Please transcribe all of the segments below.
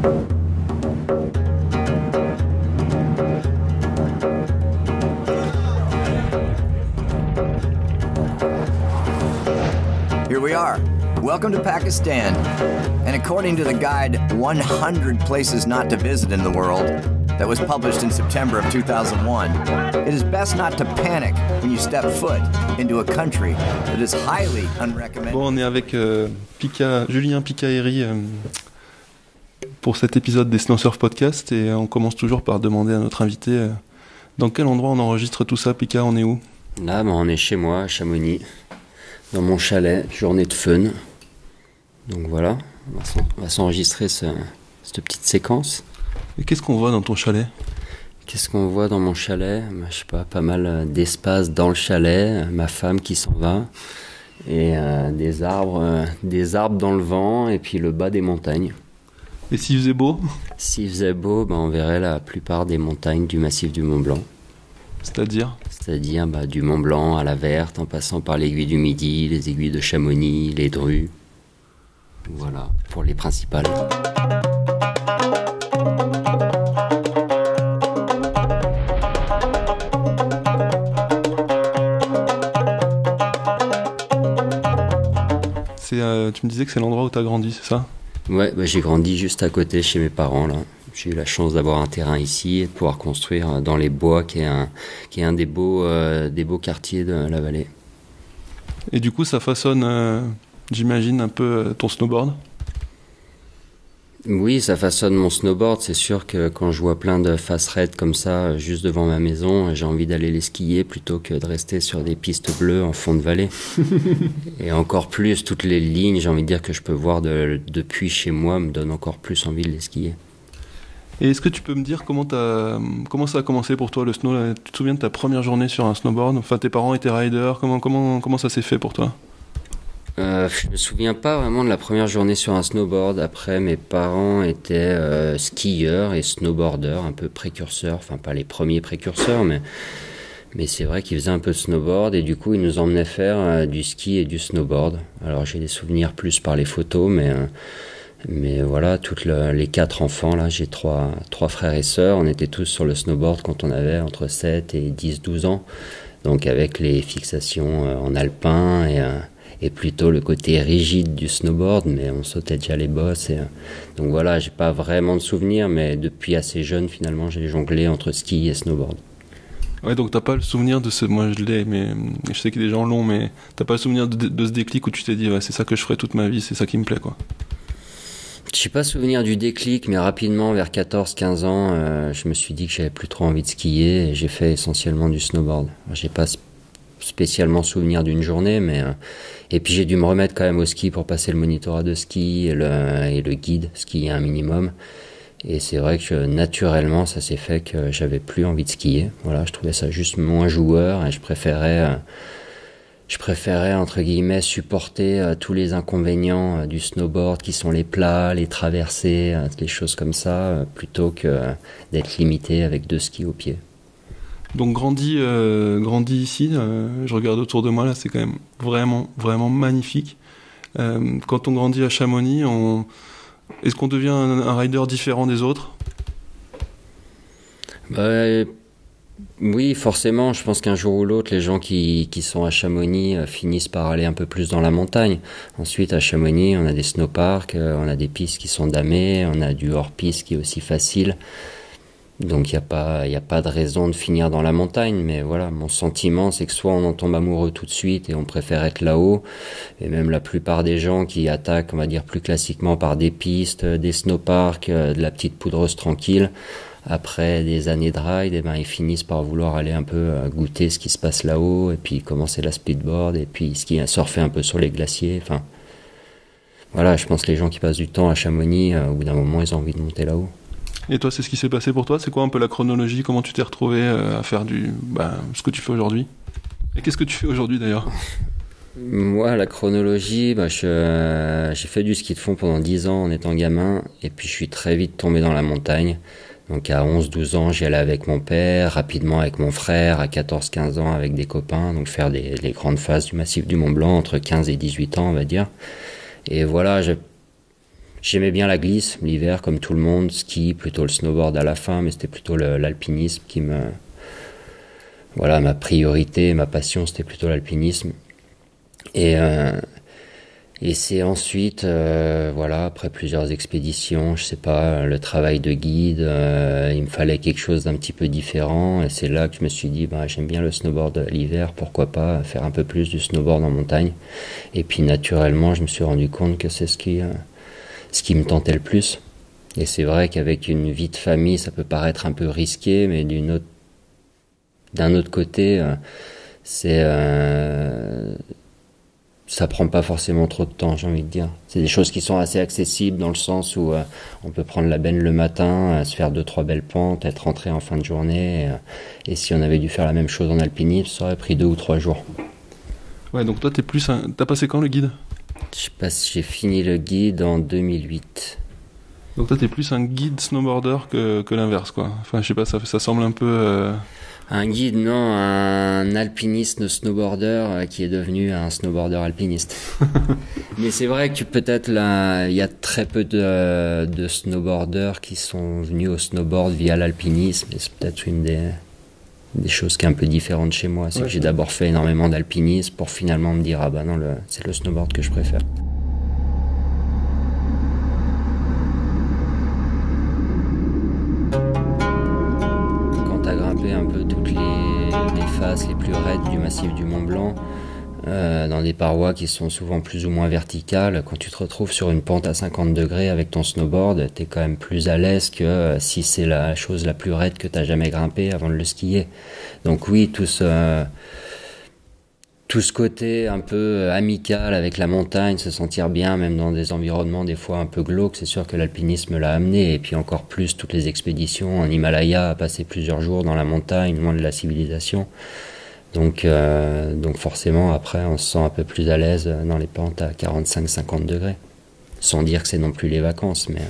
Here we are. Welcome to Pakistan. And according to the guide 100 Places Not to Visit in the World, that was published in September of 2001, it is best not to panic when you step foot into a country that is highly unrecommended. Bon, on est avec Julien Picaeri pour cet épisode des Snow Surf Podcast et on commence toujours par demander à notre invité dans quel endroit on enregistre tout ça. Pika, on est où? Là, on est chez moi, à Chamonix, dans mon chalet, journée de fun. Donc voilà, on va s'enregistrer cette petite séquence. Et qu'est-ce qu'on voit dans ton chalet? Qu'est-ce qu'on voit dans mon chalet? Je sais pas mal d'espace dans le chalet, ma femme qui s'en va, et des arbres dans le vent, et puis le bas des montagnes. Et s'il faisait beau? S'il faisait beau, on verrait la plupart des montagnes du massif du Mont Blanc. C'est-à-dire du Mont Blanc à la Verte, en passant par l'aiguille du Midi, les aiguilles de Chamonix, les Drues. Voilà, pour les principales. Tu me disais que c'est l'endroit où tu as grandi, c'est ça? Ouais, j'ai grandi juste à côté chez mes parents, là. J'ai eu la chance d'avoir un terrain ici et de pouvoir construire dans les bois, qui est un des beaux quartiers de la vallée. Et du coup, ça façonne, j'imagine, un peu ton snowboard? Oui, ça façonne mon snowboard. C'est sûr que quand je vois plein de face raids comme ça, juste devant ma maison, j'ai envie d'aller les skier plutôt que de rester sur des pistes bleues en fond de vallée. Et encore plus, toutes les lignes, j'ai envie de dire que je peux voir depuis chez moi, me donnent encore plus envie de les skier. Et est-ce que tu peux me dire comment ça a commencé pour toi le snow là? Tu te souviens de ta première journée sur un snowboard? Enfin, tes parents étaient riders, comment ça s'est fait pour toi? Je me souviens pas vraiment de la première journée sur un snowboard. Après, mes parents étaient skieurs et snowboarders, un peu précurseurs. Enfin, pas les premiers précurseurs, mais c'est vrai qu'ils faisaient un peu de snowboard et du coup, ils nous emmenaient faire du ski et du snowboard. Alors, j'ai des souvenirs plus par les photos, mais voilà, les 4 enfants, là, j'ai trois frères et sœurs. On était tous sur le snowboard quand on avait entre 7 et 10-12 ans. Donc, avec les fixations en alpin et plutôt le côté rigide du snowboard, mais on sautait déjà les bosses. Donc voilà, j'ai pas vraiment de souvenirs, mais depuis assez jeune, finalement, j'ai jonglé entre ski et snowboard. Ouais, donc t'as pas le souvenir de ce... Moi, je l'ai, mais je sais que des gens l'ont, mais t'as pas le souvenir de ce déclic où tu t'es dit, ouais, c'est ça que je ferai toute ma vie, c'est ça qui me plaît, quoi. Je n'ai pas souvenir du déclic, mais rapidement, vers 14-15 ans, je me suis dit que j'avais plus trop envie de skier et j'ai fait essentiellement du snowboard. J'ai pas spécialement souvenir d'une journée, et puis j'ai dû me remettre quand même au ski pour passer le monitorat de ski et le guide ski un minimum. Et c'est vrai que naturellement, ça s'est fait que j'avais plus envie de skier. Voilà, je trouvais ça juste moins joueur et je préférais entre guillemets supporter tous les inconvénients du snowboard qui sont les plats, les traversées, des choses comme ça, plutôt que d'être limité avec 2 skis au pied. Donc grandi ici, je regarde autour de moi là, c'est quand même vraiment, vraiment magnifique. Quand on grandit à Chamonix, est-ce qu'on devient un rider différent des autres? Oui, forcément. Je pense qu'un jour ou l'autre, les gens qui sont à Chamonix finissent par aller un peu plus dans la montagne. Ensuite, à Chamonix, on a des snowparks, on a des pistes qui sont damées, on a du hors-piste qui est aussi facile. Donc il y a pas de raison de finir dans la montagne, mais voilà, mon sentiment c'est que soit on en tombe amoureux tout de suite et on préfère être là-haut, et même la plupart des gens qui attaquent, on va dire plus classiquement par des pistes, des snowparks, de la petite poudreuse tranquille, après des années de ride, ils finissent par vouloir aller un peu goûter ce qui se passe là-haut, et puis commencer la speedboard, et puis surfer un peu sur les glaciers, enfin voilà, je pense que les gens qui passent du temps à Chamonix, au bout d'un moment ils ont envie de monter là-haut. Et toi, c'est ce qui s'est passé pour toi? C'est quoi un peu la chronologie? Comment tu t'es retrouvé à faire ce que tu fais aujourd'hui? Et qu'est-ce que tu fais aujourd'hui d'ailleurs? Moi, la chronologie, j'ai fait du ski de fond pendant 10 ans en étant gamin, et puis je suis très vite tombé dans la montagne. Donc à 11-12 ans, j'y allais avec mon père, rapidement avec mon frère, à 14-15 ans avec des copains, donc faire les grandes phases du massif du Mont Blanc, entre 15 et 18 ans on va dire. Et voilà, J'aimais bien la glisse l'hiver comme tout le monde, ski, plutôt le snowboard à la fin, mais c'était plutôt l'alpinisme qui me... Voilà, ma priorité, ma passion, c'était plutôt l'alpinisme. Et c'est ensuite, voilà, après plusieurs expéditions, je sais pas, le travail de guide, il me fallait quelque chose d'un petit peu différent. Et c'est là que je me suis dit, bah, j'aime bien le snowboard l'hiver, pourquoi pas faire un peu plus du snowboard en montagne. Et puis naturellement, je me suis rendu compte que c'est ce qui me tentait le plus. Et c'est vrai qu'avec une vie de famille, ça peut paraître un peu risqué, mais d'un autre côté, ça prend pas forcément trop de temps, j'ai envie de dire. C'est des choses qui sont assez accessibles dans le sens où on peut prendre la benne le matin, se faire 2-3 belles pentes, être rentré en fin de journée. Et si on avait dû faire la même chose en alpinisme, ça aurait pris 2 ou 3 jours. Ouais, donc toi, t'as passé quand le guide? J'ai fini le guide en 2008. Donc toi, t'es plus un guide snowboarder que l'inverse, quoi. Enfin, je sais pas, ça semble un peu... Un guide, non, un alpiniste snowboarder qui est devenu un snowboarder alpiniste. Mais c'est vrai que peut-être là, il y a très peu de snowboarders qui sont venus au snowboard via l'alpinisme. Et c'est peut-être une des choses qui est un peu différente chez moi. C'est que j'ai d'abord fait énormément d'alpinisme pour finalement me dire, ah bah non, c'est le snowboard que je préfère. Un peu toutes les faces les plus raides du massif du Mont Blanc, dans des parois qui sont souvent plus ou moins verticales. Quand tu te retrouves sur une pente à 50 degrés avec ton snowboard, t'es quand même plus à l'aise que si c'est la chose la plus raide que t'as jamais grimpé avant de le skier. Donc oui, tout ce côté un peu amical avec la montagne, se sentir bien même dans des environnements des fois un peu glauques, c'est sûr que l'alpinisme l'a amené. Et puis encore plus toutes les expéditions en Himalaya, à passer plusieurs jours dans la montagne, loin de la civilisation. Donc forcément après on se sent un peu plus à l'aise dans les pentes à 45-50 degrés. Sans dire que c'est non plus les vacances, mais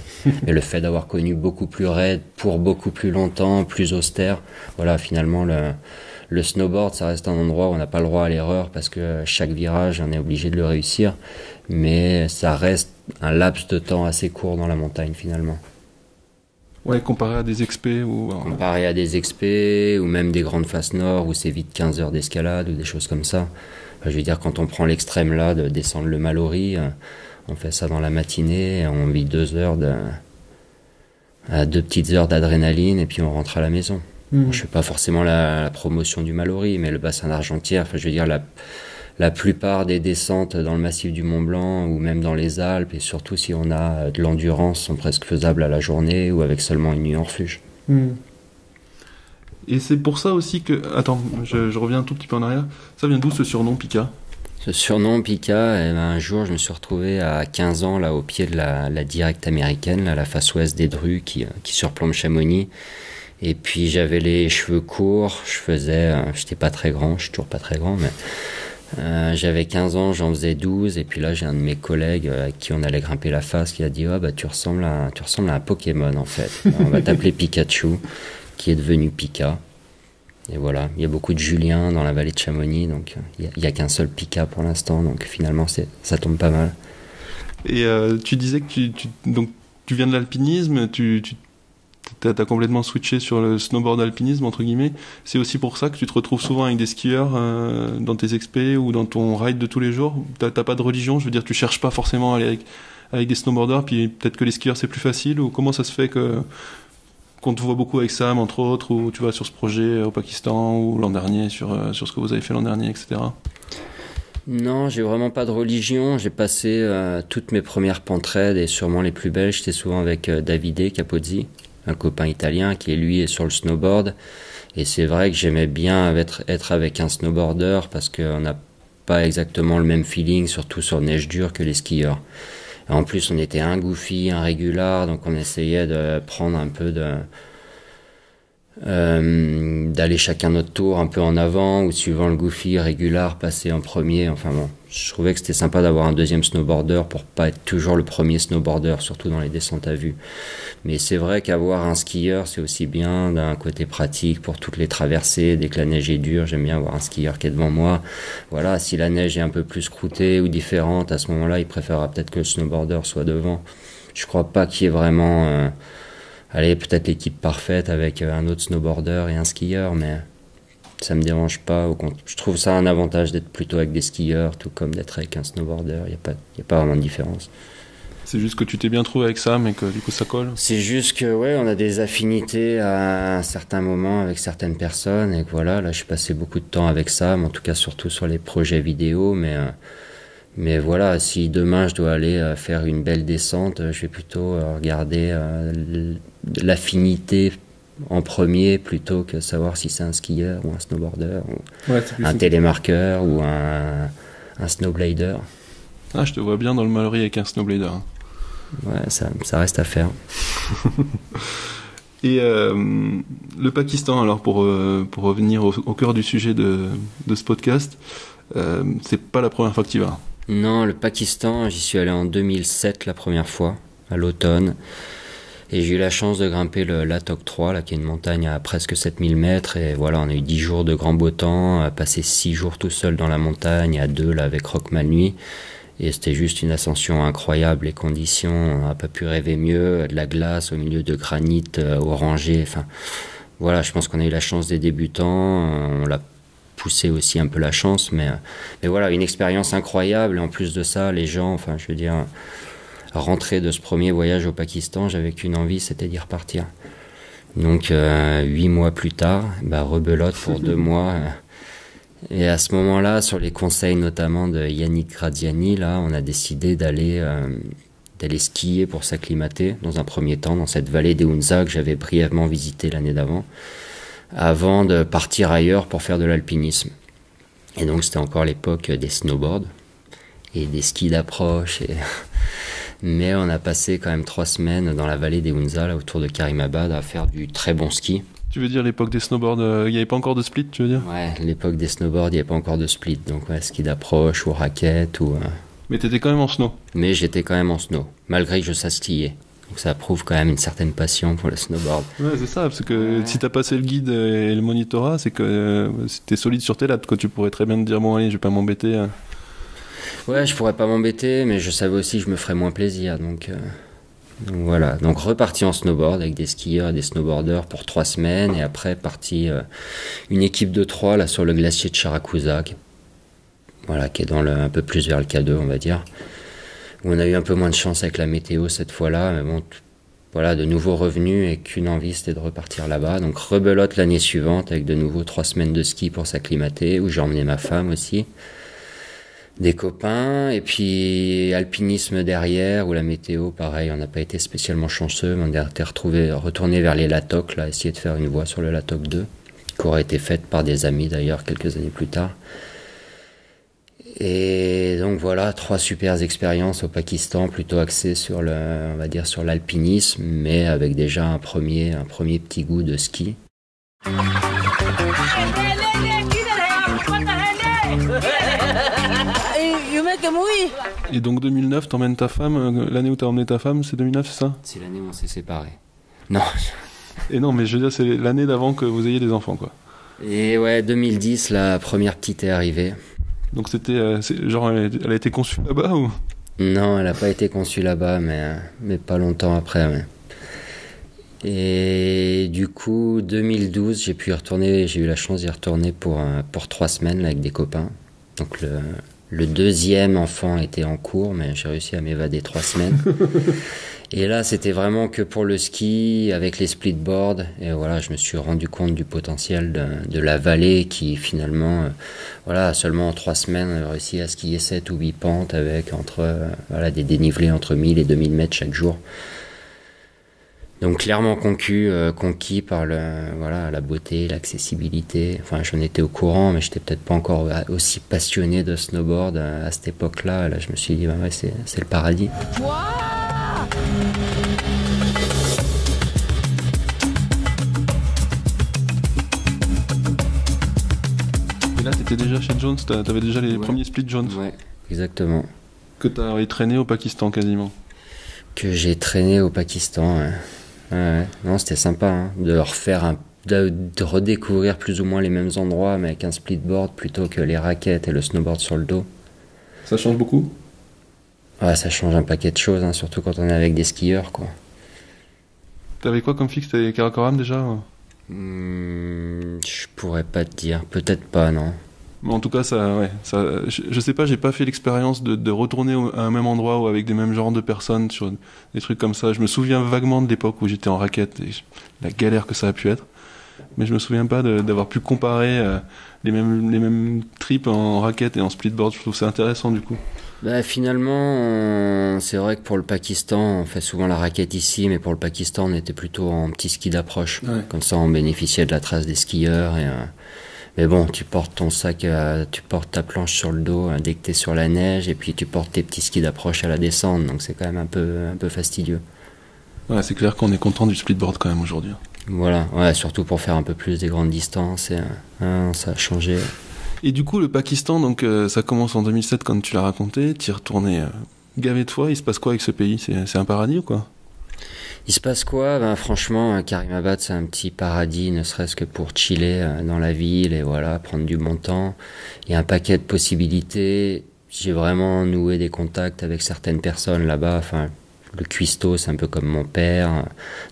le fait d'avoir connu beaucoup plus raide, pour beaucoup plus longtemps, plus austère, voilà, finalement le snowboard, ça reste un endroit où on n'a pas le droit à l'erreur parce que chaque virage, on est obligé de le réussir. Mais ça reste un laps de temps assez court dans la montagne, finalement. Ouais, comparé à des expés ou... Comparé à des expés ou même des grandes faces nord où c'est vite 15 heures d'escalade ou des choses comme ça. Enfin, je veux dire, quand on prend l'extrême là, de descendre le Mallory, on fait ça dans la matinée, on vit 2 petites heures d'adrénaline et puis on rentre à la maison. Bon, je fais pas forcément la promotion du Mallory, mais le bassin d'Argentière, enfin, je veux dire, la plupart des descentes dans le massif du Mont Blanc ou même dans les Alpes, et surtout si on a de l'endurance, sont presque faisables à la journée ou avec seulement une nuit en refuge. Et c'est pour ça aussi que... Attends, je reviens un tout petit peu en arrière. Ça vient d'où ce surnom Pika? Ce surnom Pika, eh ben, un jour je me suis retrouvé à 15 ans là au pied de la directe américaine, là, la face ouest des Drues qui surplombe Chamonix. Et puis j'avais les cheveux courts, j'étais pas très grand, je suis toujours pas très grand, mais j'avais 15 ans, j'en faisais 12, et puis là j'ai un de mes collègues avec qui on allait grimper la face qui a dit bah tu ressembles à un Pokémon en fait. Alors, on va t'appeler Pikachu, qui est devenu Pika. Et voilà, il y a beaucoup de Julien dans la vallée de Chamonix, donc il y a qu'un seul Pika pour l'instant, donc finalement ça tombe pas mal. Et tu disais que tu viens de l'alpinisme, t'as complètement switché sur le snowboard alpinisme entre guillemets. C'est aussi pour ça que tu te retrouves souvent avec des skieurs dans tes expés ou dans ton ride de tous les jours. T'as pas de religion, je veux dire, tu cherches pas forcément à aller avec des snowboarders, puis peut-être que les skieurs c'est plus facile, ou comment ça se fait qu'on te voit beaucoup avec Sam entre autres, ou tu vas sur ce projet au Pakistan, ou l'an dernier sur ce que vous avez fait l'an dernier, etc. Non, j'ai vraiment pas de religion. J'ai passé toutes mes premières pentes raides et sûrement les plus belles. J'étais souvent avec Davide Capozzi, un copain italien qui lui est sur le snowboard. Et c'est vrai que j'aimais bien être avec un snowboarder parce qu'on n'a pas exactement le même feeling, surtout sur neige dure, que les skieurs. Et en plus, on était un goofy, un régular, donc on essayait de prendre un peu d'aller chacun notre tour un peu en avant, ou suivant le goofy régular passer en premier. Enfin bon, je trouvais que c'était sympa d'avoir un deuxième snowboarder pour pas être toujours le premier snowboarder, surtout dans les descentes à vue. Mais c'est vrai qu'avoir un skieur, c'est aussi bien d'un côté pratique pour toutes les traversées. Dès que la neige est dure, j'aime bien avoir un skieur qui est devant moi. Voilà, si la neige est un peu plus croûtée ou différente, à ce moment-là, il préférera peut-être que le snowboarder soit devant. Je crois pas qu'il y ait vraiment, peut-être l'équipe parfaite avec un autre snowboarder et un skieur, mais ça me dérange pas. Je trouve ça un avantage d'être plutôt avec des skieurs, tout comme d'être avec un snowboarder. Il y a pas vraiment de différence. C'est juste que tu t'es bien trouvé avec ça, mais que du coup ça colle. C'est juste que ouais, on a des affinités à un certain moment avec certaines personnes et que voilà, là je passé beaucoup de temps avec Sam, en tout cas surtout sur les projets vidéo, mais voilà, si demain je dois aller faire une belle descente, je vais plutôt regarder l'affinité en premier plutôt que savoir si c'est un skieur ou un snowboarder ou un télémarqueur ou un snowblader. Ah, je te vois bien dans le Mallory avec un snowblader. Ouais, ça reste à faire. Et le Pakistan, alors pour revenir au cœur du sujet de ce podcast, c'est pas la première fois que tu y vas. Non, le Pakistan, j'y suis allé en 2007 la première fois, à l'automne. Et j'ai eu la chance de grimper le Latok 3, là, qui est une montagne à presque 7000 mètres. Et voilà, on a eu 10 jours de grand beau temps, passé 6 jours tout seul dans la montagne, à 2 là, avec Rock Malnuit. Et c'était juste une ascension incroyable, les conditions, on n'a pas pu rêver mieux, de la glace au milieu de granit orangé, enfin voilà, je pense qu'on a eu la chance des débutants, on l'a poussé aussi un peu la chance, mais voilà, une expérience incroyable, et en plus de ça, les gens, enfin je veux dire, rentrer de ce premier voyage au Pakistan, j'avais qu'une envie, c'était d'y repartir. Donc 8 mois plus tard, rebelote pour 2 mois... Et à ce moment-là, sur les conseils notamment de Yannick Gradiani, là, on a décidé d'aller skier pour s'acclimater dans un premier temps dans cette vallée des Hunza que j'avais brièvement visitée l'année d'avant, avant de partir ailleurs pour faire de l'alpinisme. Et donc c'était encore l'époque des snowboards et des skis d'approche. Mais on a passé quand même 3 semaines dans la vallée des Hunza, là, autour de Karimabad, à faire du très bon ski. Tu veux dire l'époque des snowboards, il n'y avait pas encore de split, tu veux dire? Ouais, l'époque des snowboards, il n'y avait pas encore de split, donc ouais, ski d'approche ou raquette ou... Mais t'étais quand même en snow? Mais j'étais quand même en snow, malgré que je sache skier. Donc ça prouve quand même une certaine passion pour le snowboard. Ouais, c'est ça, parce que si t'as passé le guide et le monitorat, c'est que t'es solide sur tes lattes, quoi. Tu pourrais très bien te dire, bon allez, je vais pas m'embêter. Ouais, je pourrais pas m'embêter, mais je savais aussi que je me ferais moins plaisir, donc voilà, donc reparti en snowboard avec des skieurs et des snowboarders pour 3 semaines et après parti une équipe de 3 là sur le glacier de Charakusa, voilà, qui est un peu plus vers le K2 on va dire, où on a eu un peu moins de chance avec la météo cette fois-là, mais bon, voilà, de nouveaux revenus et qu'une envie c'était de repartir là-bas, donc rebelote l'année suivante avec de nouveau 3 semaines de ski pour s'acclimater, où j'ai emmené ma femme aussi, des copains, et puis alpinisme derrière, où la météo, pareil, on n'a pas été spécialement chanceux, mais on a été retourné vers les Latok, là, essayer de faire une voie sur le Latok 2, qui aurait été faite par des amis d'ailleurs quelques années plus tard. Et donc voilà, 3 super expériences au Pakistan, plutôt axées sur on va dire sur l'alpinisme, mais avec déjà un premier petit goût de ski. Et donc 2009, t'emmènes ta femme, l'année où t'as emmené ta femme, c'est 2009, c'est ça? C'est l'année où on s'est séparés. Non. Et non, mais je veux dire, c'est l'année d'avant que vous ayez des enfants, quoi. Et ouais, 2010, la première petite est arrivée. Donc c'était, genre, elle a été conçue là-bas ou? Non, elle n'a pas été conçue là-bas, mais pas longtemps après, ouais. Et du coup, 2012, j'ai eu la chance d'y retourner pour 3 semaines là, avec des copains. Donc le deuxième enfant était en cours, mais j'ai réussi à m'évader 3 semaines. Et là, c'était vraiment que pour le ski, avec les splitboards. Et voilà, je me suis rendu compte du potentiel de la vallée qui finalement, voilà, seulement en 3 semaines, on a réussi à skier 7 ou 8 pentes avec des dénivelés entre 1000 et 2000 mètres chaque jour. Donc clairement conquis par la beauté, l'accessibilité. Enfin, j'en étais au courant, mais j'étais peut-être pas encore aussi passionné de snowboard à cette époque-là. Là, je me suis dit, ouais, c'est le paradis. Wow. Et là, t'étais déjà chez Jones, t'avais déjà les premiers splits Jones. Ouais, exactement. Que t'as traîné au Pakistan quasiment. Que j'ai traîné au Pakistan, ouais. Ouais. Non, c'était sympa hein, de redécouvrir plus ou moins les mêmes endroits, mais avec un splitboard plutôt que les raquettes et le snowboard sur le dos. Ça change beaucoup? Ouais, ça change un paquet de choses, hein, surtout quand on est avec des skieurs, quoi. T'avais quoi comme fixe? T'avais Karakoram déjà? Je pourrais pas te dire, peut-être pas, non. Mais en tout cas, je sais pas, j'ai pas fait l'expérience de retourner à un même endroit ou avec des mêmes genres de personnes sur des trucs comme ça. Je me souviens vaguement de l'époque où j'étais en raquette et la galère que ça a pu être. Mais je me souviens pas d'avoir pu comparer les mêmes trips en raquette et en splitboard. Je trouve ça intéressant du coup. Bah, finalement, c'est vrai que pour le Pakistan, on fait souvent la raquette ici, mais pour le Pakistan, on était plutôt en petit ski d'approche. Ouais. Comme ça, on bénéficiait de la trace des skieurs. Mais bon, tu portes ton sac, tu portes ta planche sur le dos dès que t'es sur la neige, et puis tu portes tes petits skis d'approche à la descente, donc c'est quand même un peu fastidieux. Ouais, c'est clair qu'on est content du splitboard quand même aujourd'hui. Voilà, ouais, surtout pour faire un peu plus des grandes distances, et ça a changé. Et du coup, le Pakistan, donc ça commence en 2007 quand tu l'as raconté, t'y es retourné gavé de fois. Il se passe quoi avec ce pays? C'est un paradis ou quoi? Il se passe quoi? Ben franchement, Karimabad, c'est un petit paradis, ne serait-ce que pour chiller dans la ville et voilà, prendre du bon temps. Il y a un paquet de possibilités. J'ai vraiment noué des contacts avec certaines personnes là-bas. Enfin, le cuistot, c'est un peu comme mon père.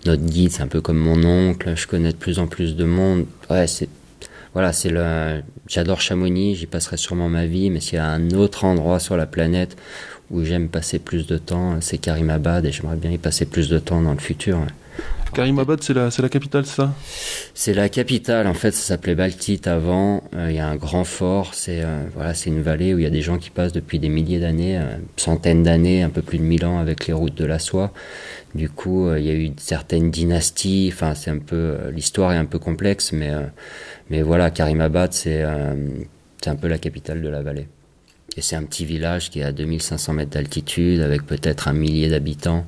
Notre guide, c'est un peu comme mon oncle. Je connais de plus en plus de monde. Ouais, j'adore Chamonix, j'y passerai sûrement ma vie, mais s'il y a un autre endroit sur la planète où j'aime passer plus de temps, c'est Karimabad, et j'aimerais bien y passer plus de temps dans le futur. Ouais. Karimabad, c'est la capitale, c'est ça? C'est la capitale, en fait, ça s'appelait Baltit avant. Il y a un grand fort, c'est une vallée où il y a des gens qui passent depuis des milliers d'années, centaines d'années, un peu plus de 1000 ans avec les routes de la soie. Du coup, il y a eu certaines dynasties, enfin, l'histoire est un peu complexe, mais voilà, Karimabad, c'est un peu la capitale de la vallée. Et c'est un petit village qui est à 2500 mètres d'altitude, avec peut-être 1 millier d'habitants,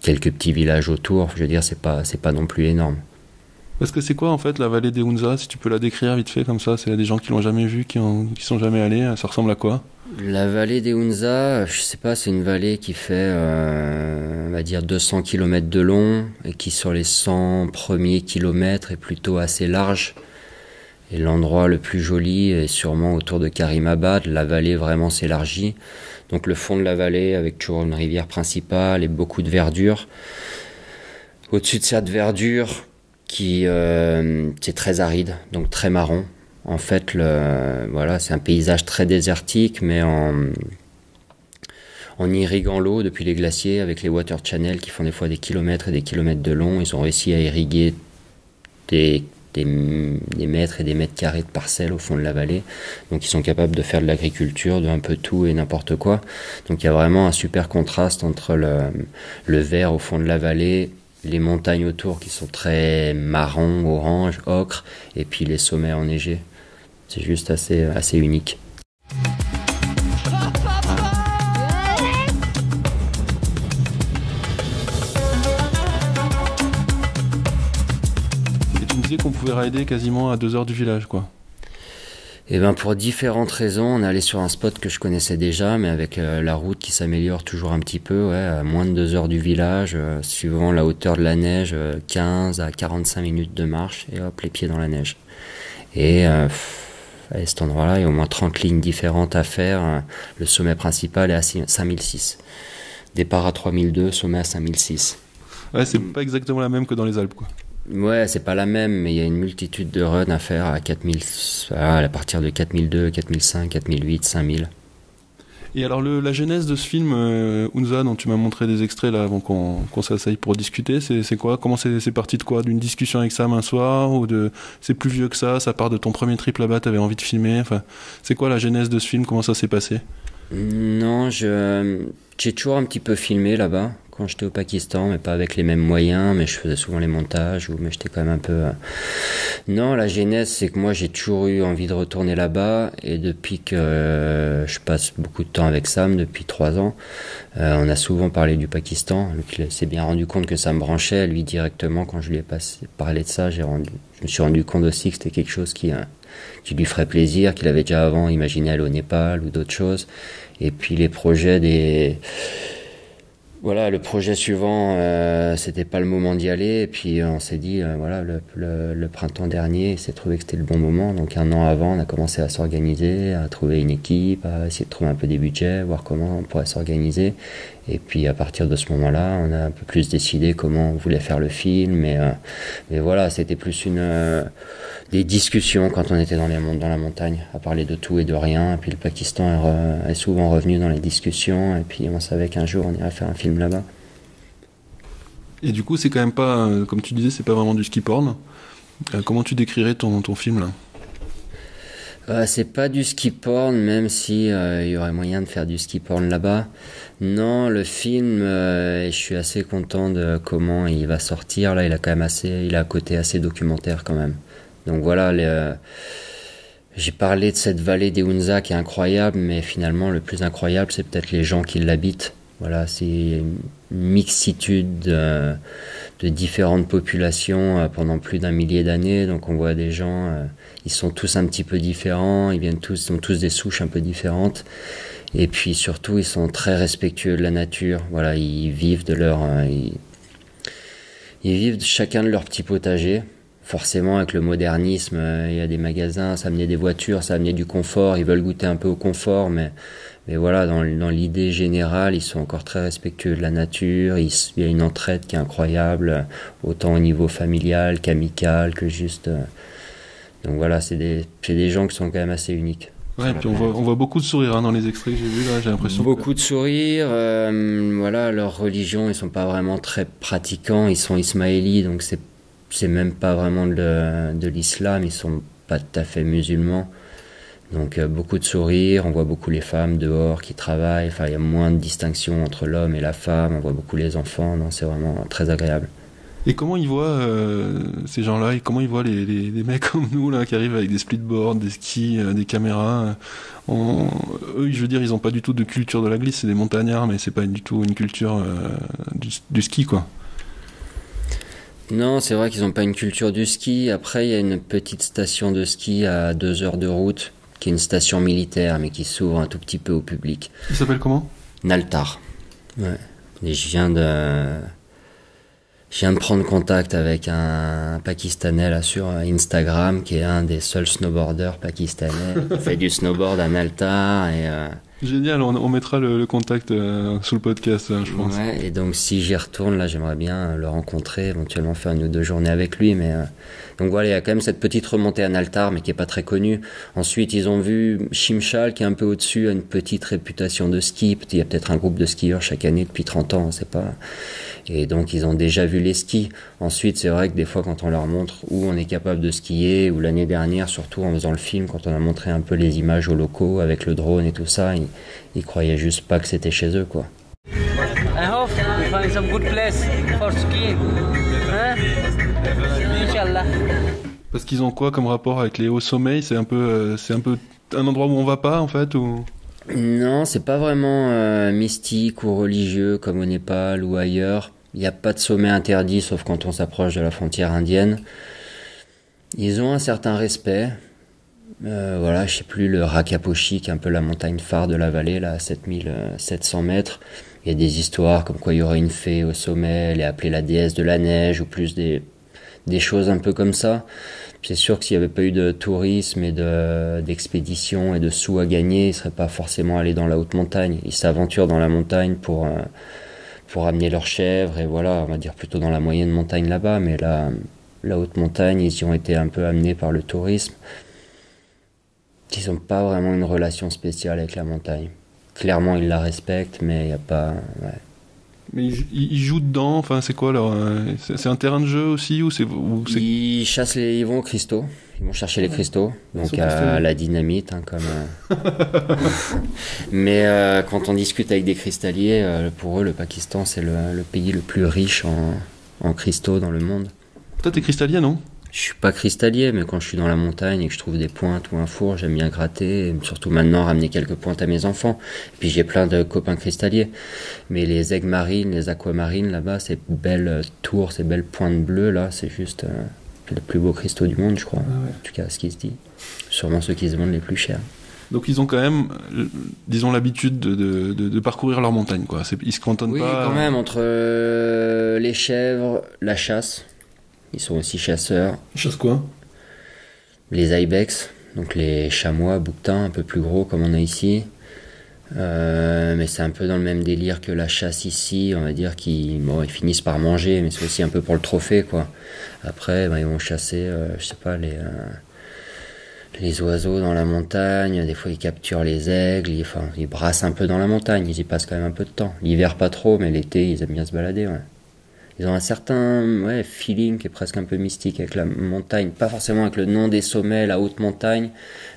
quelques petits villages autour. Je veux dire, c'est pas non plus énorme. Parce que c'est quoi en fait la vallée des Hunza, si tu peux la décrire vite fait comme ça? C'est des gens qui l'ont jamais vue, qui sont jamais allés. Ça ressemble à quoi? La vallée des Hunza, je sais pas, c'est une vallée qui fait, on va dire 200 km de long, et qui sur les 100 premiers kilomètres est plutôt assez large. Et l'endroit le plus joli est sûrement autour de Karimabad. La vallée vraiment s'élargit. Donc le fond de la vallée avec toujours une rivière principale et beaucoup de verdure. Au-dessus de cette verdure c'est très aride, donc très marron. En fait, c'est un paysage très désertique, mais en irriguant l'eau depuis les glaciers avec les water channels qui font des fois des kilomètres et des kilomètres de long, ils ont réussi à irriguer des mètres et des mètres carrés de parcelles au fond de la vallée. Donc ils sont capables de faire de l'agriculture, de un peu tout et n'importe quoi. Donc il y a vraiment un super contraste entre le vert au fond de la vallée, les montagnes autour qui sont très marron, orange, ocre, et puis les sommets enneigés. C'est juste assez unique. Qu'on pouvait rider quasiment à 2 heures du village, quoi. Et ben pour différentes raisons, on est allé sur un spot que je connaissais déjà, mais avec la route qui s'améliore toujours un petit peu, ouais, à moins de 2 heures du village, suivant la hauteur de la neige, 15 à 45 minutes de marche, et hop, les pieds dans la neige. Et à cet endroit-là, il y a au moins 30 lignes différentes à faire. Le sommet principal est à 5006. Départ à 3002, sommet à 5006. Ouais, c'est pas exactement la même que dans les Alpes, quoi. Ouais, c'est pas la même, mais il y a une multitude de runs à faire à 4000, à partir de 4002, 4005, 4008, 5000. Et alors la genèse de ce film Hunza, dont tu m'as montré des extraits là avant qu'on s'asseye pour discuter, c'est quoi? Comment c'est parti de quoi? D'une discussion avec Sam un soir, ou c'est plus vieux que ça part de ton premier trip là-bas, t'avais envie de filmer, enfin, c'est quoi la genèse de ce film? Comment ça s'est passé? Non, j'ai toujours un petit peu filmé là-bas quand j'étais au Pakistan, mais pas avec les mêmes moyens, mais je faisais souvent les montages, mais j'étais quand même un peu... Non, la genèse, c'est que moi j'ai toujours eu envie de retourner là-bas, et depuis que je passe beaucoup de temps avec Sam, depuis 3 ans, on a souvent parlé du Pakistan, donc il s'est bien rendu compte que ça me branchait, lui directement, quand je lui ai parlé de ça, je me suis rendu compte aussi que c'était quelque chose qui lui ferait plaisir, qu'il avait déjà avant imaginé aller au Népal ou d'autres choses. Et puis les projets Voilà, le projet suivant, c'était pas le moment d'y aller. Et puis on s'est dit, voilà, le printemps dernier, il s'est trouvé que c'était le bon moment. Donc 1 an avant, on a commencé à s'organiser, à trouver une équipe, à essayer de trouver un peu des budgets, voir comment on pourrait s'organiser. Et puis à partir de ce moment-là, on a un peu plus décidé comment on voulait faire le film. Mais voilà, c'était plus des discussions quand on était dans la montagne, à parler de tout et de rien. Et puis le Pakistan est souvent revenu dans les discussions. Et puis on savait qu'un jour on irait faire un film là-bas. Et du coup, c'est quand même pas, comme tu disais, c'est pas vraiment du ski porn. Comment tu décrirais ton film là? C'est pas du ski porn, même si il y aurait moyen de faire du ski porn là-bas. Non, le film, je suis assez content de comment il va sortir. Là, il a un côté assez documentaire quand même. Donc voilà, j'ai parlé de cette vallée des Hunza qui est incroyable, mais finalement le plus incroyable, c'est peut-être les gens qui l'habitent. Voilà, c'est une mixitude de différentes populations pendant plus d'1 millier d'années. Donc on voit des gens, ils sont tous un petit peu différents, ils ont tous des souches un peu différentes. Et puis surtout, ils sont très respectueux de la nature. Voilà, ils vivent ils vivent chacun de leur petit potager. Forcément, avec le modernisme, il y a des magasins, ça amenait des voitures, ça amenait du confort. Ils veulent goûter un peu au confort, mais voilà, dans l'idée générale, ils sont encore très respectueux de la nature. Il y a une entraide qui est incroyable, autant au niveau familial qu'amical, que juste. Donc voilà, c'est des gens qui sont quand même assez uniques. Ouais, et puis on voit beaucoup de sourires dans les extraits que j'ai vus là, j'ai l'impression. Beaucoup de sourires, voilà, leur religion, ils sont pas vraiment très pratiquants, ils sont ismaélis, donc c'est même pas vraiment de l'islam, ils sont pas tout à fait musulmans. Donc beaucoup de sourires, on voit beaucoup les femmes dehors qui travaillent, enfin il y a moins de distinction entre l'homme et la femme, on voit beaucoup les enfants, non, c'est vraiment très agréable. Et comment ils voient ces gens-là, et comment ils voient les mecs comme nous là qui arrivent avec des splitboards, des skis, des caméras eux, je veux dire, ils ont pas du tout de culture de la glisse, c'est des montagnards, mais c'est pas du tout une culture du ski quoi. Non, c'est vrai qu'ils n'ont pas une culture du ski. Après, il y a une petite station de ski à 2 heures de route, qui est une station militaire, mais qui s'ouvre un tout petit peu au public. Il s'appelle comment? Naltar. Ouais. Et je viens de prendre contact avec un Pakistanais là sur Instagram, qui est un des seuls snowboarders pakistanais. Il fait du snowboard à Naltar et... Génial, on mettra le contact sous le podcast, je pense. Ouais, et donc si j'y retourne, là, j'aimerais bien le rencontrer, éventuellement faire 1 ou 2 journées avec lui. Mais donc voilà, il y a quand même cette petite remontée à Naltar, mais qui est pas très connue. Ensuite, ils ont vu Shimshal, qui est un peu au-dessus, a une petite réputation de ski. Il y a peut-être un groupe de skieurs chaque année depuis 30 ans, on sait pas. Et donc, ils ont déjà vu les skis. Ensuite, c'est vrai que des fois, quand on leur montre où on est capable de skier, ou l'année dernière, surtout en faisant le film, quand on a montré un peu les images aux locaux avec le drone et tout ça, ils croyaient juste pas que c'était chez eux, quoi. I hope you find some good place for skiing. Inch'Allah. Parce qu'ils ont quoi comme rapport avec les hauts sommets? C'est un peu un endroit où on va pas, en fait, ou... Non, c'est pas vraiment mystique ou religieux comme au Népal ou ailleurs. Il n'y a pas de sommet interdit, sauf quand on s'approche de la frontière indienne. Ils ont un certain respect. Voilà, je sais plus, le Rakaposhi, qui est un peu la montagne phare de la vallée, là, à 7700 mètres. Il y a des histoires comme quoi il y aurait une fée au sommet, elle est appelée la déesse de la neige, ou plus des choses un peu comme ça. C'est sûr que s'il n'y avait pas eu de tourisme et d'expédition et de sous à gagner, ils ne seraient pas forcément allés dans la haute montagne. Ils s'aventurent dans la montagne pour amener leurs chèvres, et voilà, on va dire plutôt dans la moyenne montagne là-bas, mais la haute montagne, ils y ont été un peu amenés par le tourisme. Ils n'ont pas vraiment une relation spéciale avec la montagne. Clairement, ils la respectent, mais il n'y a pas... Ouais. Mais ils jouent dedans, enfin c'est quoi leur... C'est un terrain de jeu aussi ou c'est... Ils vont aux cristaux, ils vont chercher les cristaux, donc à la dynamite, hein, comme... Mais quand on discute avec des cristalliers, pour eux le Pakistan c'est le pays le plus riche en cristaux dans le monde. Toi t'es cristallier, non? Je suis pas cristallier, mais quand je suis dans la montagne et que je trouve des pointes ou un four, j'aime bien gratter, et surtout maintenant ramener quelques pointes à mes enfants. Et puis j'ai plein de copains cristalliers. Mais les aigues marines, les aquamarines là-bas, ces belles tours, ces belles pointes bleues là, c'est juste les plus beaux cristaux du monde, je crois. Ah ouais. En tout cas, ce qui se dit. Sûrement ceux qui se vendent les plus chers. Donc ils ont quand même, disons, l'habitude de parcourir leur montagne, quoi. Ils se cantonnent oui, pas. Oui, quand même, entre les chèvres, la chasse. Ils sont aussi chasseurs. Ils chassent quoi? Les ibex, donc les chamois, bouquetins, un peu plus gros comme on a ici. Mais c'est un peu dans le même délire que la chasse ici, on va dire qu'ils finissent par manger, mais c'est aussi un peu pour le trophée, quoi. Après, ils vont chasser, je sais pas, les oiseaux dans la montagne, des fois ils capturent les aigles, ils brassent un peu dans la montagne, ils y passent quand même un peu de temps. L'hiver pas trop, mais l'été ils aiment bien se balader, ouais. Ils ont un certain feeling qui est presque un peu mystique avec la montagne, pas forcément avec le nom des sommets, la haute montagne,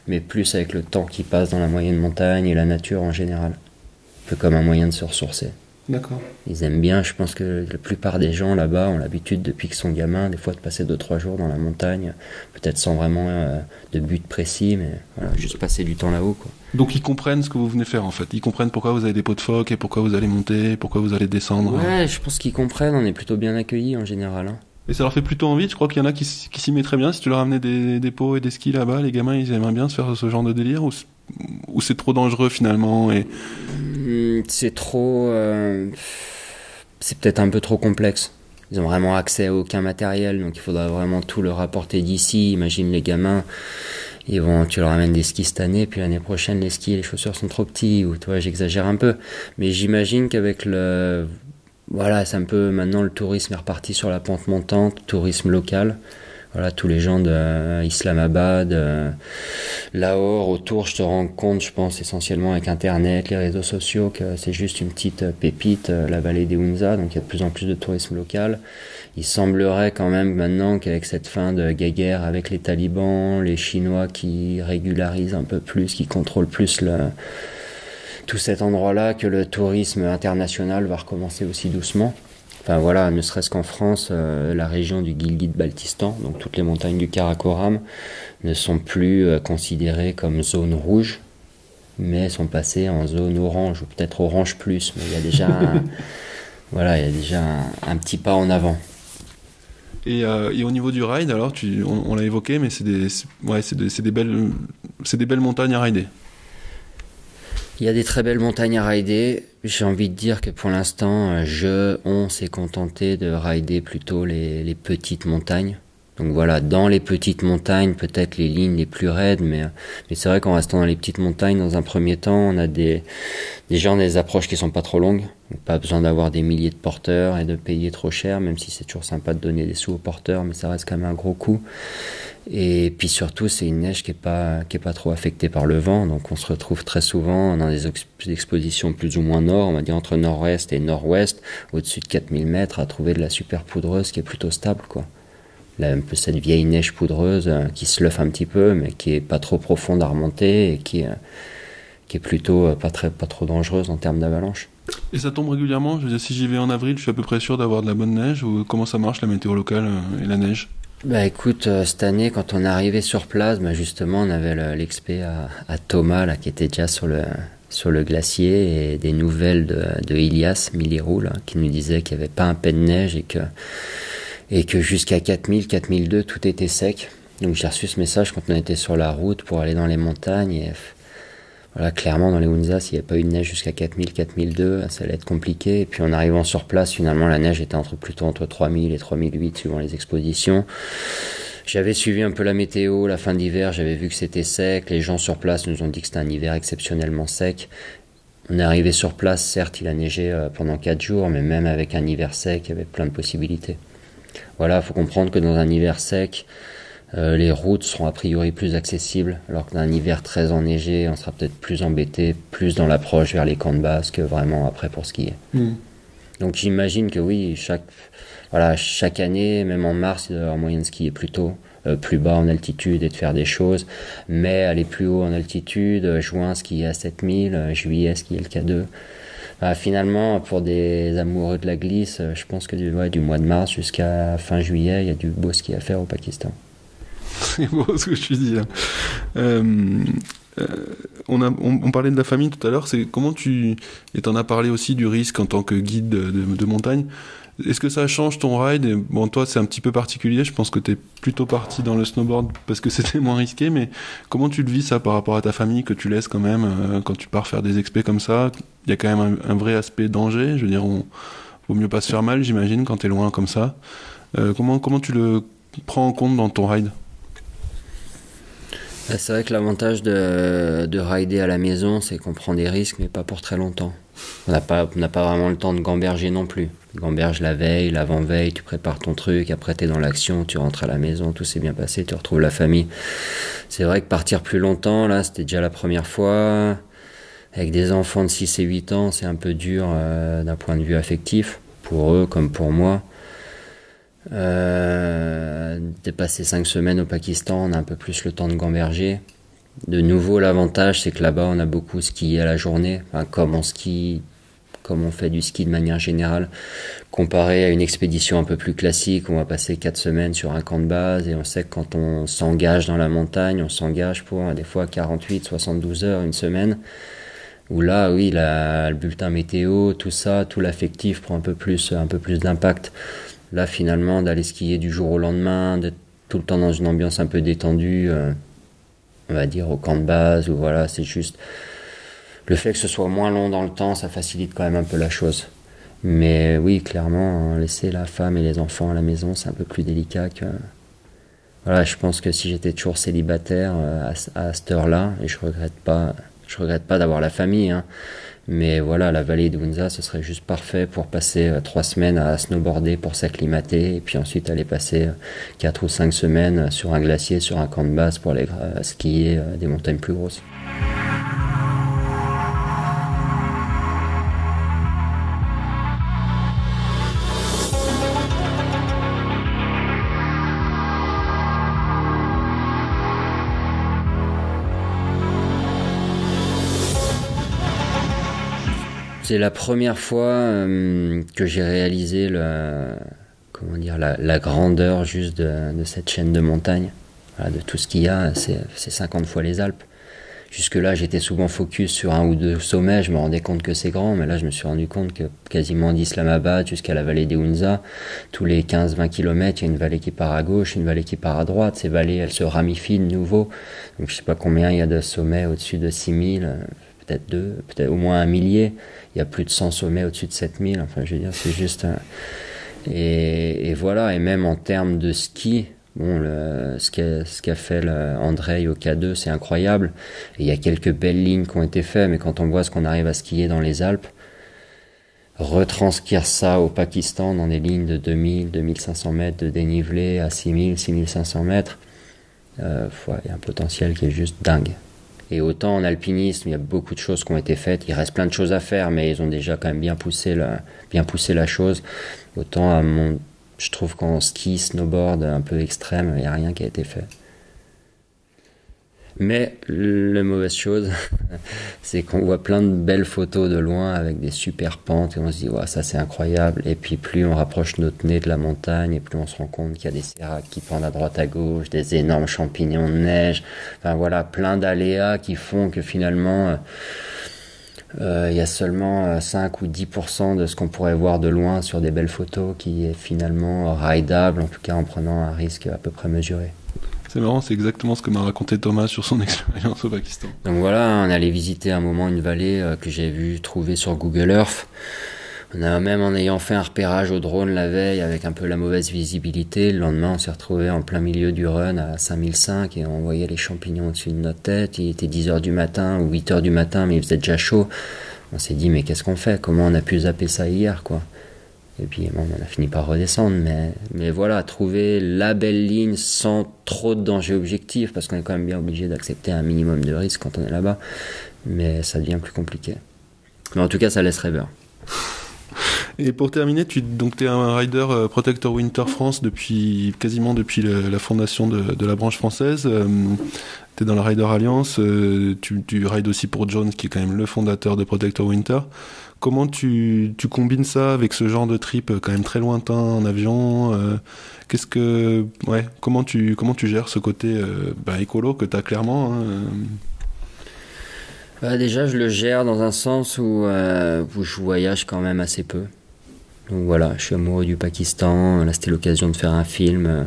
mais plus avec le temps qui passe dans la moyenne montagne et la nature en général. Un peu comme un moyen de se ressourcer. D'accord. Ils aiment bien, je pense que la plupart des gens là-bas ont l'habitude depuis qu'ils sont gamins, des fois de passer 2-3 jours dans la montagne, peut-être sans vraiment de but précis, mais voilà, juste passer du temps là-haut, quoi. Donc ils comprennent ce que vous venez faire en fait, ils comprennent pourquoi vous avez des pots de phoque et pourquoi vous allez monter, pourquoi vous allez descendre. Ouais, je pense qu'ils comprennent, on est plutôt bien accueillis en général. Hein. Et ça leur fait plutôt envie, je crois qu'il y en a qui s'y mettraient bien, si tu leur amenais des pots et des skis là-bas, les gamins ils aimeraient bien se faire ce genre de délire, ou c'est trop dangereux finalement et... C'est trop... c'est peut-être un peu trop complexe. Ils ont vraiment accès à aucun matériel, donc il faudra vraiment tout leur apporter d'ici. Imagine les gamins, tu leur amènes des skis cette année, puis l'année prochaine les skis et les chaussures sont trop petits, ou toi j'exagère un peu. Mais j'imagine qu'avec voilà, c'est un peu maintenant le tourisme est reparti sur la pente montante, tourisme local. Voilà, tous les gens de Islamabad, Lahore, autour, je te rends compte, je pense, essentiellement avec Internet, les réseaux sociaux, que c'est juste une petite pépite, la vallée des Hunza, donc il y a de plus en plus de tourisme local. Il semblerait quand même maintenant qu'avec cette fin de guerre avec les talibans, les Chinois qui régularisent un peu plus, qui contrôlent plus tout cet endroit-là, que le tourisme international va recommencer aussi doucement. Enfin voilà, ne serait-ce qu'en France, la région du Gilgit-Baltistan, donc toutes les montagnes du Karakoram, ne sont plus considérées comme zone rouge, mais sont passées en zone orange, ou peut-être orange plus, mais il y a déjà un petit pas en avant. Et au niveau du ride, alors on l'a évoqué, mais c'est des belles montagnes à rider. Il y a des très belles montagnes à rider. J'ai envie de dire que pour l'instant, on s'est contenté de rider plutôt les petites montagnes. Donc voilà, dans les petites montagnes, peut-être les lignes les plus raides, mais c'est vrai qu'en restant dans les petites montagnes, dans un premier temps, on a des approches qui sont pas trop longues. Donc pas besoin d'avoir des milliers de porteurs et de payer trop cher, même si c'est toujours sympa de donner des sous aux porteurs, mais ça reste quand même un gros coût. Et puis surtout, c'est une neige qui est pas trop affectée par le vent, donc on se retrouve très souvent dans des expositions plus ou moins nord, on va dire entre nord-est et nord-ouest, au-dessus de 4000 mètres, à trouver de la super poudreuse qui est plutôt stable, quoi. Là, un peu cette vieille neige poudreuse qui se leuffe un petit peu, mais qui est pas trop profonde à remonter et qui est plutôt pas trop dangereuse en termes d'avalanche. Et ça tombe régulièrement? Je veux dire, si j'y vais en avril, je suis à peu près sûr d'avoir de la bonne neige, ou comment ça marche la météo locale et la neige? Bah écoute, cette année, quand on est arrivé sur place, justement, on avait l'expé à Thomas, là, qui était déjà sur le glacier, et des nouvelles de Ilias Milirou, là, qui nous disait qu'il n'y avait pas un peu de neige et que jusqu'à 4002, tout était sec. Donc j'ai reçu ce message quand on était sur la route pour aller dans les montagnes, et voilà, clairement dans les Hunza, s'il n'y avait pas eu de neige jusqu'à 4002, ça allait être compliqué. Et puis en arrivant sur place, finalement la neige était plutôt entre 3000 et 3008 suivant les expositions. J'avais suivi un peu la météo, la fin d'hiver, j'avais vu que c'était sec, les gens sur place nous ont dit que c'était un hiver exceptionnellement sec. On est arrivé sur place, certes il a neigé pendant 4 jours, mais même avec un hiver sec, il y avait plein de possibilités. Voilà, il faut comprendre que dans un hiver sec, les routes seront a priori plus accessibles, alors que dans un hiver très enneigé, on sera peut-être plus embêté, plus dans l'approche vers les camps de base que vraiment après pour skier. Donc j'imagine que oui, chaque année, même en mars, il doit y avoir moyen de skier plus tôt, plus bas en altitude et de faire des choses, mais aller plus haut en altitude, juin skier à 7000, juillet skier le K2. Finalement, pour des amoureux de la glisse, je pense que du mois de mars jusqu'à fin juillet, il y a du beau ski à faire au Pakistan. C'est beau ce que je dis là. On parlait de la famille tout à l'heure, c'est comment et t'en as parlé aussi du risque en tant que guide de montagne. Est-ce que ça change ton ride? Et bon, toi, c'est un petit peu particulier. Je pense que t'es plutôt parti dans le snowboard parce que c'était moins risqué. Mais comment tu le vis ça par rapport à ta famille que tu laisses quand même quand tu pars faire des expés comme ça? Il y a quand même un vrai aspect danger. Je veux dire, vaut mieux pas se faire mal, j'imagine, quand t'es loin comme ça. Comment tu le prends en compte dans ton ride? C'est vrai que l'avantage de rider à la maison, c'est qu'on prend des risques, mais pas pour très longtemps. On n'a pas vraiment le temps de gamberger non plus. Tu gamberges la veille, l'avant-veille, tu prépares ton truc, après t'es dans l'action, tu rentres à la maison, tout s'est bien passé, tu retrouves la famille. C'est vrai que partir plus longtemps, là, c'était déjà la première fois. Avec des enfants de 6 et 8 ans, c'est un peu dur d'un point de vue affectif, pour eux comme pour moi. De passer 5 semaines au Pakistan, on a un peu plus le temps de gamberger. De nouveau, l'avantage, c'est que là-bas, on a beaucoup skié à la journée, enfin, comme on skie, comme on fait du ski de manière générale, comparé à une expédition un peu plus classique, où on va passer 4 semaines sur un camp de base, et on sait que quand on s'engage dans la montagne, on s'engage pour des fois 48, 72 heures, une semaine, où là, oui, le bulletin météo, tout ça, tout l'affectif prend un peu plus d'impact. Là, finalement, d'aller skier du jour au lendemain, d'être tout le temps dans une ambiance un peu détendue, on va dire au camp de base, ou voilà, c'est juste le fait que ce soit moins long dans le temps, ça facilite quand même un peu la chose. Mais oui, clairement, laisser la femme et les enfants à la maison, c'est un peu plus délicat que... Voilà, je pense que si j'étais toujours célibataire à cette heure-là, et je regrette pas d'avoir la famille, hein, mais voilà, la vallée de Hunza, ce serait juste parfait pour passer 3 semaines à snowboarder pour s'acclimater, et puis ensuite aller passer 4 ou 5 semaines sur un glacier, sur un camp de base pour aller skier des montagnes plus grosses. C'est la première fois que j'ai réalisé la grandeur juste de cette chaîne de montagnes, voilà, de tout ce qu'il y a, c'est 50 fois les Alpes. Jusque-là, j'étais souvent focus sur un ou deux sommets, je me rendais compte que c'est grand, mais là, je me suis rendu compte que quasiment d'Islamabad jusqu'à la vallée des Hunza, tous les 15-20 km, il y a une vallée qui part à gauche, une vallée qui part à droite. Ces vallées, elles se ramifient de nouveau. Donc, je sais pas combien il y a de sommets au-dessus de 6000, peut-être au moins 1 millier. Il y a plus de 100 sommets au-dessus de 7000. Enfin, je veux dire, c'est juste... Et voilà, et même en termes de ski... Bon, ce qu'a fait Andrei au K2, c'est incroyable. Et il y a quelques belles lignes qui ont été faites, mais quand on voit ce qu'on arrive à skier dans les Alpes, retranscrire ça au Pakistan dans des lignes de 2000, 2500 mètres de dénivelé à 6000, 6500 mètres, il y a un potentiel qui est juste dingue. Et autant en alpinisme, il y a beaucoup de choses qui ont été faites, il reste plein de choses à faire, mais ils ont déjà quand même bien poussé la chose. Autant je trouve qu'en ski, snowboard un peu extrême, il n'y a rien qui a été fait. Mais la mauvaise chose, c'est qu'on voit plein de belles photos de loin avec des super pentes et on se dit ouais, ça c'est incroyable. Et puis plus on rapproche notre nez de la montagne et plus on se rend compte qu'il y a des séracs qui pendent à droite à gauche, des énormes champignons de neige. Enfin voilà, plein d'aléas qui font que finalement... il y a seulement 5 ou 10% de ce qu'on pourrait voir de loin sur des belles photos qui est finalement rideable, en tout cas en prenant un risque à peu près mesuré. C'est marrant, c'est exactement ce que m'a raconté Thomas sur son expérience au Pakistan. Donc voilà, on allait visiter un moment une vallée que j'ai trouver sur Google Earth. On a même, en ayant fait un repérage au drone la veille avec un peu la mauvaise visibilité, le lendemain on s'est retrouvé en plein milieu du run à 5005 et on voyait les champignons au-dessus de notre tête. Il était 10h du matin ou 8h du matin, mais il faisait déjà chaud. On s'est dit mais qu'est-ce qu'on fait? Comment on a pu zapper ça hier, quoi? Et puis bon, on a fini par redescendre, mais voilà, trouver la belle ligne sans trop de danger objectif, parce qu'on est quand même bien obligé d'accepter un minimum de risque quand on est là-bas, mais ça devient plus compliqué. Mais en tout cas, ça laisse rêveur. Et pour terminer, tu es un rider Protector Winter France quasiment depuis la fondation de la branche française. Tu es dans la Rider Alliance, tu rides aussi pour Jones, qui est quand même le fondateur de Protector Winter. Comment tu combines ça avec ce genre de trip quand même très lointain en avion? Comment tu gères ce côté écolo que tu as clairement, hein? Déjà, je le gère dans un sens où je voyage quand même assez peu. Donc voilà, je suis amoureux du Pakistan. Là, c'était l'occasion de faire un film.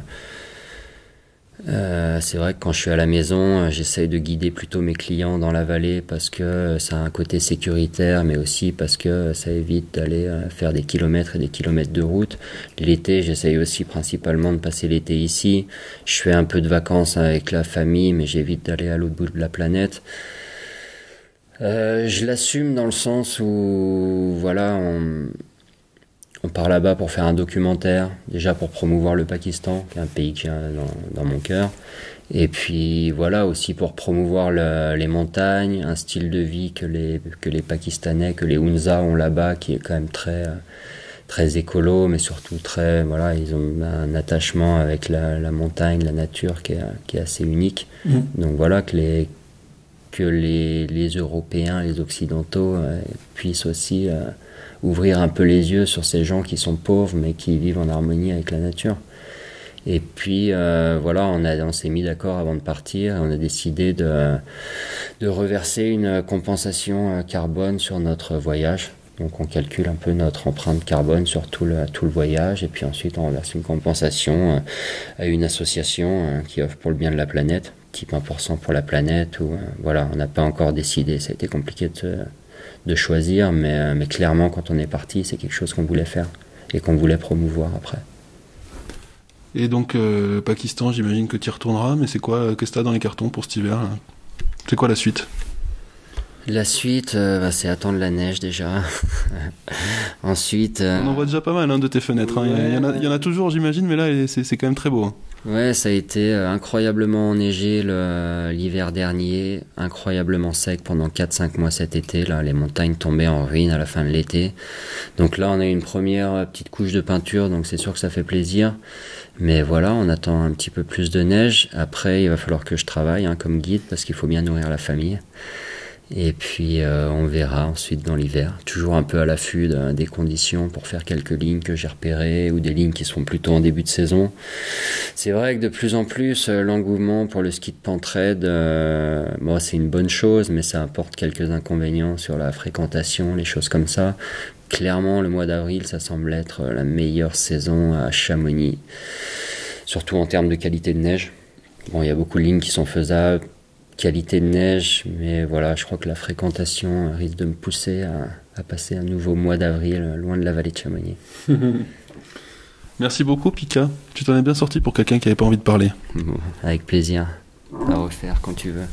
C'est vrai que quand je suis à la maison, j'essaye de guider plutôt mes clients dans la vallée parce que ça a un côté sécuritaire, mais aussi parce que ça évite d'aller faire des kilomètres et des kilomètres de route. L'été, j'essaye aussi principalement de passer l'été ici. Je fais un peu de vacances avec la famille, mais j'évite d'aller à l'autre bout de la planète. Je l'assume dans le sens où, voilà, on part là-bas pour faire un documentaire, déjà pour promouvoir le Pakistan, qui est un pays qui est dans mon cœur. Et puis voilà, aussi pour promouvoir les montagnes, un style de vie que les Pakistanais, que les Hunza ont là-bas, qui est quand même très écolo, mais surtout voilà, ils ont un attachement avec la montagne, la nature qui est assez unique. Donc voilà, que les Européens, les Occidentaux puissent aussi ouvrir un peu les yeux sur ces gens qui sont pauvres mais qui vivent en harmonie avec la nature. Et puis voilà, on s'est mis d'accord avant de partir, on a décidé de reverser une compensation carbone sur notre voyage. Donc on calcule un peu notre empreinte carbone sur tout le voyage, et puis ensuite on reverse une compensation à une association qui offre pour le bien de la planète, type 1% pour la planète, ou voilà, on n'a pas encore décidé, ça a été compliqué de choisir, mais clairement quand on est parti, c'est quelque chose qu'on voulait faire et qu'on voulait promouvoir après. Et donc Pakistan, j'imagine que tu y retourneras, mais c'est quoi, qu'est-ce que t'as dans les cartons pour cet hiver là? C'est quoi la suite? La suite, c'est attendre la neige déjà. Ensuite... On en voit déjà pas mal de tes fenêtres. Ouais, il y en a toujours, j'imagine, mais là, c'est quand même très beau. Ouais, ça a été incroyablement enneigé l'hiver dernier, incroyablement sec pendant 4-5 mois cet été. Là, les montagnes tombaient en ruine à la fin de l'été. Donc là, on a eu une première petite couche de peinture, donc c'est sûr que ça fait plaisir. Mais voilà, on attend un petit peu plus de neige. Après, il va falloir que je travaille comme guide, parce qu'il faut bien nourrir la famille. Et puis on verra ensuite dans l'hiver, toujours un peu à l'affût des conditions pour faire quelques lignes que j'ai repérées ou des lignes qui sont plutôt en début de saison. C'est vrai que de plus en plus l'engouement pour le ski de pentraide, c'est une bonne chose, mais ça apporte quelques inconvénients sur la fréquentation, les choses comme ça. Clairement, le mois d'avril, ça semble être la meilleure saison à Chamonix, surtout en termes de qualité de neige. Bon, il y a beaucoup de lignes qui sont faisables, qualité de neige, mais voilà, je crois que la fréquentation risque de me pousser à passer un nouveau mois d'avril loin de la vallée de Chamonix. Merci beaucoup, Pika. Tu t'en es bien sorti pour quelqu'un qui n'avait pas envie de parler. Bon, avec plaisir. À refaire quand tu veux.